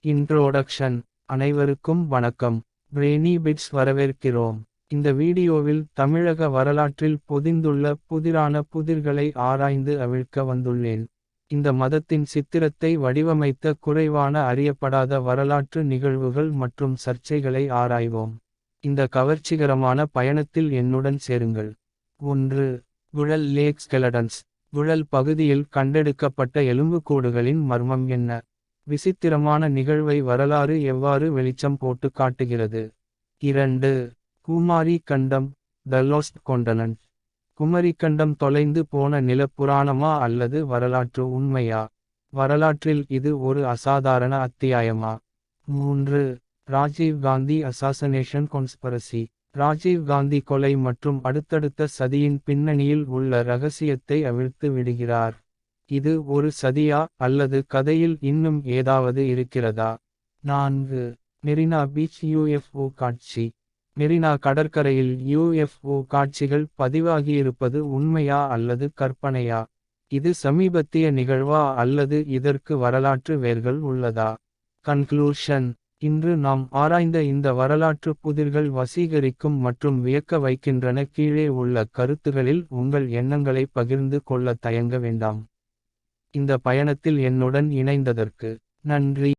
Introduction. அனைவருக்கும் வணக்கம். Brainy bits வரவேற்கிறோம். இந்த வீடியோவில் தமிழக வரலாற்றில் பொதிந்துள்ள புதிரான புதிர்களை ஆராய்ந்து அவிழ்க்க வந்துள்ளேன். இந்த மதத்தின் சித்திரத்தை வடிவமைத்த குறைவான அறியப்படாத வரலாற்று நிகழ்வுகள் மற்றும் சர்ச்சைகளை ஆராய்வோம். இந்த கவர்ச்சிகரமான பயணத்தில் என்னுடன் சேருங்கள். 1. குழல் லேக் ஸ்கெலடன்ஸ். குழல் பகுதியில் கண்டெடுக்கப்பட்ட எலும்புக்கூடுகளின் மர்மம் என்ன? விசித்திரமான நிகழ்வை வரலாறு எவ்வாறு வெளிச்சம் போட்டு காட்டுகிறது? 2. குமாரி கண்டம், த லோஸ்ட் கொண்டனன்ட். குமரிக்கண்டம் தொலைந்து போன நிலப்புராணமா அல்லது வரலாற்று உண்மையா? வரலாற்றில் இது ஒரு அசாதாரண அத்தியாயமா? 3. ராஜீவ் காந்தி அசாசனேஷன் கான்ஸ்பிரசி. ராஜீவ் காந்தி கொலை மற்றும் அடுத்தடுத்த சதியின் பின்னணியில் உள்ள ரகசியத்தை அவிழ்த்து விடுகிறார். இது ஒரு சதியா அல்லது கதையில் இன்னும் ஏதாவது இருக்கிறதா? 4. மெரினா பீச் யுஎஃப்ஓ காட்சி. மெரினா கடற்கரையில் யுஎஃப்ஓ காட்சிகள் பதிவாகியிருப்பது உண்மையா அல்லது கற்பனையா? இது சமீபத்திய நிகழ்வா அல்லது இதற்கு வரலாற்று வேர்கள் உள்ளதா? கன்க்ளூஷன். இன்று நாம் ஆராய்ந்த இந்த வரலாற்று புதிர்கள் வசீகரிக்கும் மற்றும் வியக்க வைக்கின்றன. கீழே உள்ள கருத்துகளில் உங்கள் எண்ணங்களை பகிர்ந்து கொள்ள தயங்க வேண்டாம். இந்த பயணத்தில் என்னுடன் இணைந்ததற்கு நன்றி.